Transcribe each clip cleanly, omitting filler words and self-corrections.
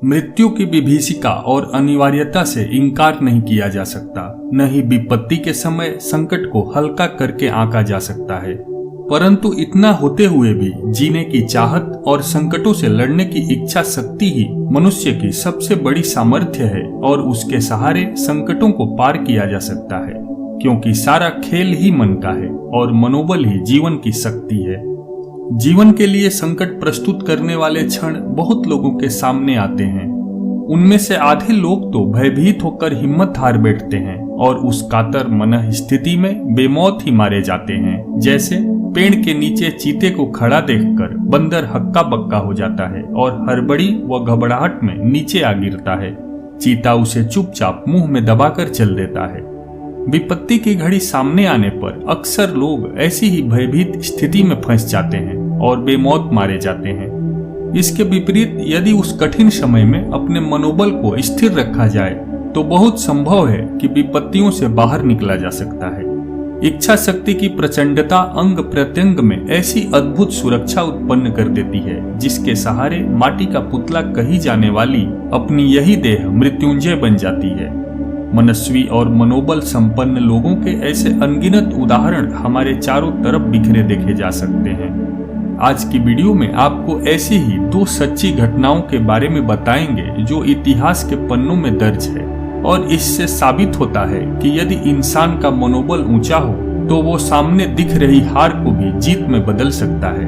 मृत्यु की विभीषिका और अनिवार्यता से इनकार नहीं किया जा सकता, न ही विपत्ति के समय संकट को हल्का करके आंका जा सकता है। परंतु इतना होते हुए भी जीने की चाहत और संकटों से लड़ने की इच्छा शक्ति ही मनुष्य की सबसे बड़ी सामर्थ्य है और उसके सहारे संकटों को पार किया जा सकता है, क्योंकि सारा खेल ही मन का है और मनोबल ही जीवन की शक्ति है। जीवन के लिए संकट प्रस्तुत करने वाले क्षण बहुत लोगों के सामने आते हैं। उनमें से आधे लोग तो भयभीत होकर हिम्मत हार बैठते हैं और उस कातर मनः स्थिति में बेमौत ही मारे जाते हैं। जैसे पेड़ के नीचे चीते को खड़ा देखकर बंदर हक्का बक्का हो जाता है और हड़बड़ी व घबराहट में नीचे आ गिरता है। चीता उसे चुपचाप मुंह में दबाकर चल देता है। विपत्ति की घड़ी सामने आने पर अक्सर लोग ऐसी ही भयभीत स्थिति में फंस जाते हैं और बेमौत मारे जाते हैं। इसके विपरीत यदि उस कठिन समय में अपने मनोबल को स्थिर रखा जाए तो बहुत संभव है कि विपत्तियों से बाहर निकला जा सकता है। इच्छा शक्ति की प्रचंडता अंग प्रत्यंग में ऐसी अद्भुत सुरक्षा उत्पन्न कर देती है, जिसके सहारे माटी का पुतला कही जाने वाली अपनी यही देह मृत्युंजय बन जाती है। मनस्वी और मनोबल संपन्न लोगों के ऐसे अनगिनत उदाहरण हमारे चारों तरफ बिखरे देखे जा सकते हैं। आज की वीडियो में आपको ऐसी ही 2 सच्ची घटनाओं के बारे में बताएंगे जो इतिहास के पन्नों में दर्ज है, और इससे साबित होता है कि यदि इंसान का मनोबल ऊंचा हो तो वो सामने दिख रही हार को भी जीत में बदल सकता है।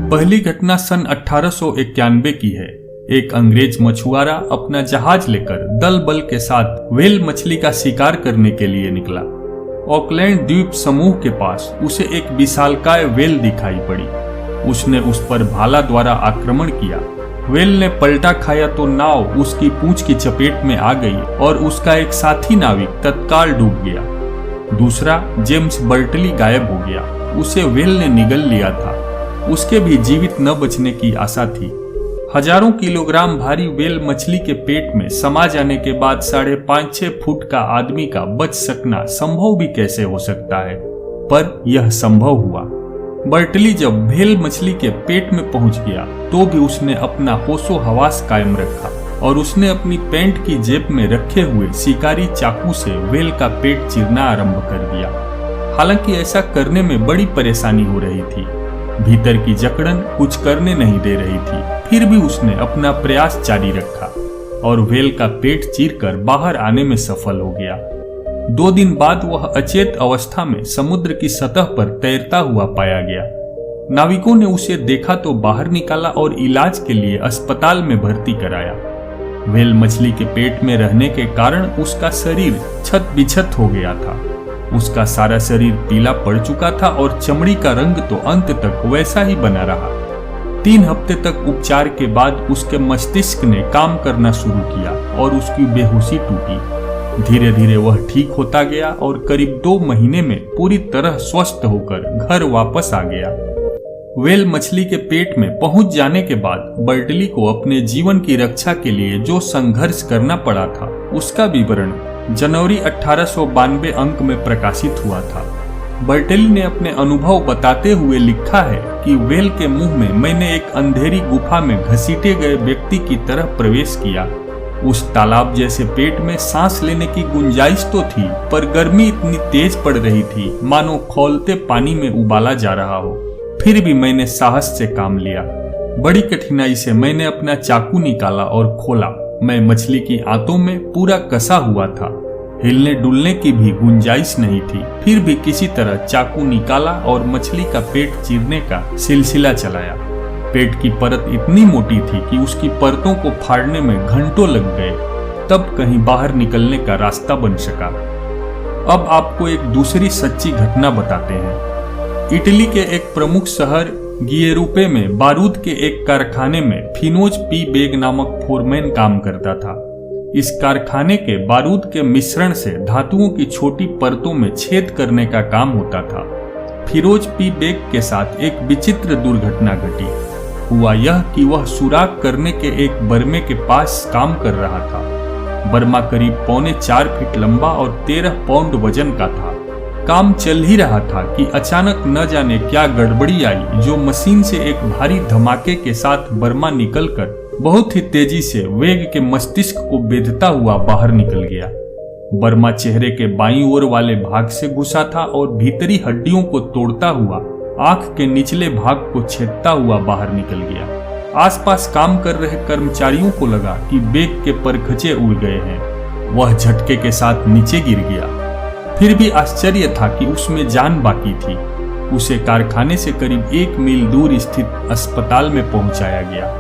पहली घटना सन 1891 की है। एक अंग्रेज मछुआरा अपना जहाज लेकर दल बल के साथ व्हेल मछली का शिकार करने के लिए निकला। ऑकलैंड द्वीप समूह के पास उसे एक विशालकाय व्हेल दिखाई पड़ी। उसने उस पर भाला द्वारा आक्रमण किया। व्हेल ने पलटा खाया तो नाव उसकी पूंछ की चपेट में आ गई और उसका एक साथी नाविक तत्काल डूब गया। दूसरा जेम्स बर्टली गायब हो गया। उसे व्हेल ने निगल लिया था। उसके भी जीवित न बचने की आशा थी। हजारों किलोग्राम भारी व्हेल मछली के पेट में समा जाने के बाद 5.5-6 फुट का आदमी का बच सकना संभव भी कैसे हो सकता है, पर यह संभव हुआ। बर्टली जब व्हेल मछली के पेट में पहुंच गया तो भी उसने अपना होशो हवास कायम रखा और उसने अपनी पैंट की जेब में रखे हुए शिकारी चाकू से व्हेल का पेट चीरना आरंभ कर दिया। हालांकि ऐसा करने में बड़ी परेशानी हो रही थी। भीतर की जकड़न कुछ करने नहीं दे रही थी। फिर भी उसने अपना प्रयास जारी रखा और व्हेल का पेट चीरकर बाहर आने में सफल हो गया। 2 दिन बाद वह अचेत अवस्था में समुद्र की सतह पर तैरता हुआ पाया गया। नाविकों ने उसे देखा तो बाहर निकाला और इलाज के लिए अस्पताल में भर्ती कराया। व्हेल मछली के पेट में रहने के कारण उसका शरीर छत बिछत हो गया था। उसका सारा शरीर पीला पड़ चुका था और चमड़ी का रंग तो अंत तक वैसा ही बना रहा। 3 हफ्ते तक उपचार के बाद उसके मस्तिष्क ने काम करना शुरू किया और उसकी बेहोशी टूटी। धीरे धीरे वह ठीक होता गया और करीब 2 महीने में पूरी तरह स्वस्थ होकर घर वापस आ गया। व्हेल मछली के पेट में पहुंच जाने के बाद बर्टली को अपने जीवन की रक्षा के लिए जो संघर्ष करना पड़ा था उसका विवरण जनवरी 1892 अंक में प्रकाशित हुआ था। बर्टली ने अपने अनुभव बताते हुए लिखा है कि व्हेल के मुंह में मैंने एक अंधेरी गुफा में घसीटे गए व्यक्ति की तरह प्रवेश किया। उस तालाब जैसे पेट में सांस लेने की गुंजाइश तो थी, पर गर्मी इतनी तेज पड़ रही थी मानो खौलते पानी में उबाला जा रहा हो। फिर भी मैंने साहस से काम लिया। बड़ी कठिनाई से मैंने अपना चाकू निकाला और खोला। मैं मछली की आंतों में पूरा कसा हुआ था। हिलने डुलने की भी गुंजाइश नहीं थी। फिर भी किसी तरह चाकू निकाला और मछली का पेट चीरने का सिलसिला चलाया। पेट की परत इतनी मोटी थी कि उसकी परतों को फाड़ने में घंटों लग गए, तब कहीं बाहर निकलने का रास्ता बन सका। अब आपको एक दूसरी सच्ची घटना बताते हैं। इटली के एक प्रमुख शहर गिएरुपे में बारूद के एक कारखाने में फिनोज पी बेग नामक फोरमैन काम करता था। इस कारखाने के बारूद के मिश्रण से धातुओं की छोटी परतों में छेद करने का काम होता था। फिरोज पी बेग के साथ एक विचित्र दुर्घटना घटी। हुआ यह कि वह सुराख करने के एक बर्मे के पास काम कर रहा था। बर्मा करीब 4.25 फीट लंबा और 13 पाउंड वजन का था। काम चल ही रहा था कि अचानक न जाने क्या गड़बड़ी आई, जो मशीन से एक भारी धमाके के साथ बर्मा निकलकर बहुत ही तेजी से वेग के मस्तिष्क को बेधता हुआ बाहर निकल गया। वर्मा चेहरे के बाईं ओर वाले भाग से घुसा था और भीतरी हड्डियों को तोड़ता हुआ आंख के निचले भाग को छेदता हुआ बाहर निकल गया। आसपास काम कर रहे कर्मचारियों को लगा कि बेग के परखचे उड़ गए हैं। वह झटके के साथ नीचे गिर गया। फिर भी आश्चर्य था कि उसमें जान बाकी थी। उसे कारखाने से करीब 1 मील दूर स्थित अस्पताल में पहुंचाया गया।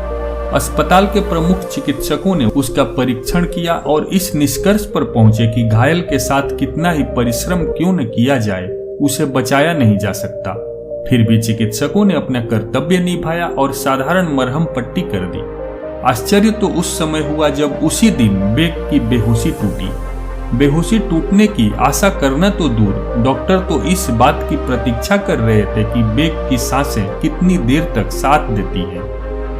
अस्पताल के प्रमुख चिकित्सकों ने उसका परीक्षण किया और इस निष्कर्ष पर पहुंचे कि घायल के साथ कितना ही परिश्रम क्यों न किया जाए, उसे बचाया नहीं जा सकता। फिर भी चिकित्सकों ने अपना कर्तव्य निभाया और साधारण मरहम पट्टी कर दी। आश्चर्य तो उस समय हुआ जब उसी दिन बेग की बेहोशी टूटी। बेहोशी टूटने की आशा करना तो दूर, डॉक्टर तो इस बात की प्रतीक्षा कर रहे थे कि बेग की सांसें कितनी देर तक साथ देती हैं।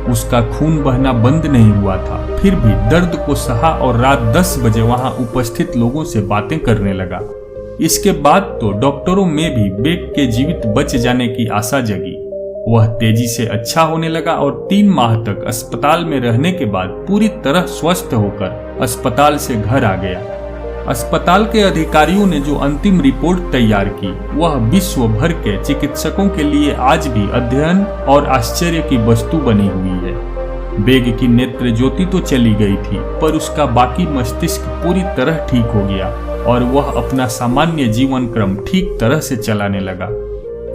उसका खून बहना बंद नहीं हुआ था, फिर भी दर्द को सहा और रात 10 बजे वहां उपस्थित लोगों से बातें करने लगा। इसके बाद तो डॉक्टरों में भी बेग के जीवित बच जाने की आशा जगी। वह तेजी से अच्छा होने लगा और 3 माह तक अस्पताल में रहने के बाद पूरी तरह स्वस्थ होकर अस्पताल से घर आ गया। अस्पताल के अधिकारियों ने जो अंतिम रिपोर्ट तैयार की, वह विश्व भर के चिकित्सकों के लिए आज भी अध्ययन और आश्चर्य की वस्तु बनी हुई है। बेग की नेत्र ज्योति तो चली गई थी, पर उसका बाकी मस्तिष्क पूरी तरह ठीक हो गया और वह अपना सामान्य जीवन क्रम ठीक तरह से चलाने लगा।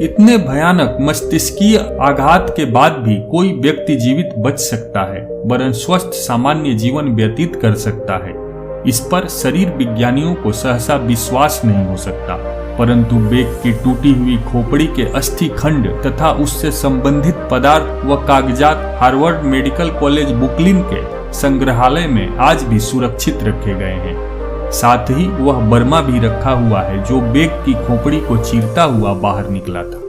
इतने भयानक मस्तिष्कीय आघात के बाद भी कोई व्यक्ति जीवित बच सकता है, वरन स्वस्थ सामान्य जीवन व्यतीत कर सकता है। इस पर शरीर विज्ञानियों को सहसा विश्वास नहीं हो सकता, परंतु बेग की टूटी हुई खोपड़ी के अस्थि खंड तथा उससे संबंधित पदार्थ व कागजात हार्वर्ड मेडिकल कॉलेज बुकलिन के संग्रहालय में आज भी सुरक्षित रखे गए हैं। साथ ही वह बर्मा भी रखा हुआ है जो बेग की खोपड़ी को चीरता हुआ बाहर निकला था।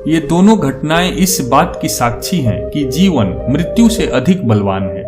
ये दोनों घटनाएं इस बात की साक्षी हैं कि जीवन मृत्यु से अधिक बलवान है।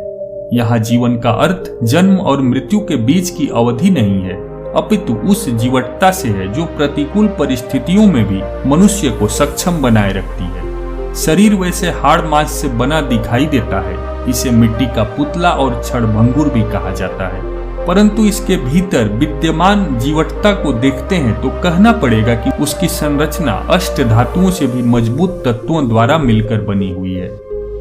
यहाँ जीवन का अर्थ जन्म और मृत्यु के बीच की अवधि नहीं है, अपितु उस जीवटता से है जो प्रतिकूल परिस्थितियों में भी मनुष्य को सक्षम बनाए रखती है। शरीर वैसे हाड़ मांस से बना दिखाई देता है, इसे मिट्टी का पुतला और क्षणभंगुर भी कहा जाता है, परंतु इसके भीतर विद्यमान जीवटता को देखते हैं तो कहना पड़ेगा कि उसकी संरचना अष्ट धातुओं से भी मजबूत तत्वों द्वारा मिलकर बनी हुई है।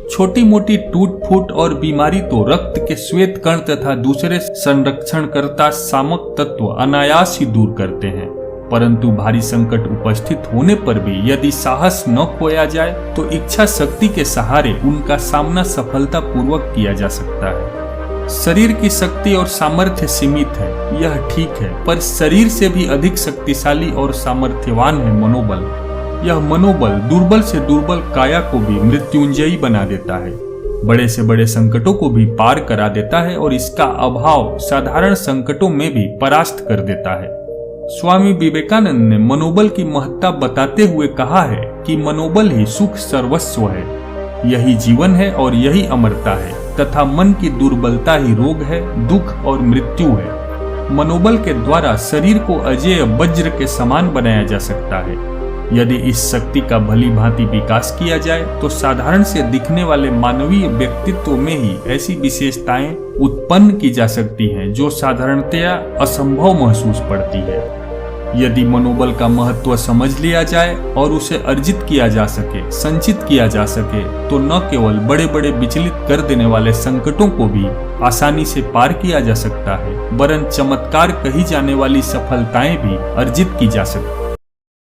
छोटी मोटी टूट फूट और बीमारी तो रक्त के श्वेत कण तथा दूसरे संरक्षणकर्ता सामक तत्व अनायास ही दूर करते हैं, परंतु भारी संकट उपस्थित होने पर भी यदि साहस न खोया जाए तो इच्छा शक्ति के सहारे उनका सामना सफलता पूर्वक किया जा सकता है। शरीर की शक्ति और सामर्थ्य सीमित है, यह ठीक है, पर शरीर से भी अधिक शक्तिशाली और सामर्थ्यवान है मनोबल। यह मनोबल दुर्बल से दुर्बल काया को भी मृत्युंजयी बना देता है, बड़े से बड़े संकटों को भी पार करा देता है और इसका अभाव साधारण संकटों में भी परास्त कर देता है। स्वामी विवेकानंद ने मनोबल की महत्ता बताते हुए कहा है कि मनोबल ही सुख सर्वस्व है, यही जीवन है और यही अमरता है, तथा मन की दुर्बलता ही रोग है, दुख और मृत्यु है। मनोबल के द्वारा शरीर को अजेय वज्र के समान बनाया जा सकता है। यदि इस शक्ति का भली भांति विकास किया जाए तो साधारण से दिखने वाले मानवीय व्यक्तित्व में ही ऐसी विशेषताएं उत्पन्न की जा सकती हैं जो साधारणतया असंभव महसूस पड़ती है। यदि मनोबल का महत्व समझ लिया जाए और उसे अर्जित किया जा सके, संचित किया जा सके, तो न केवल बड़े बड़े विचलित कर देने वाले संकटों को भी आसानी से पार किया जा सकता है, वरन चमत्कार कही जाने वाली सफलताएं भी अर्जित की जा सकती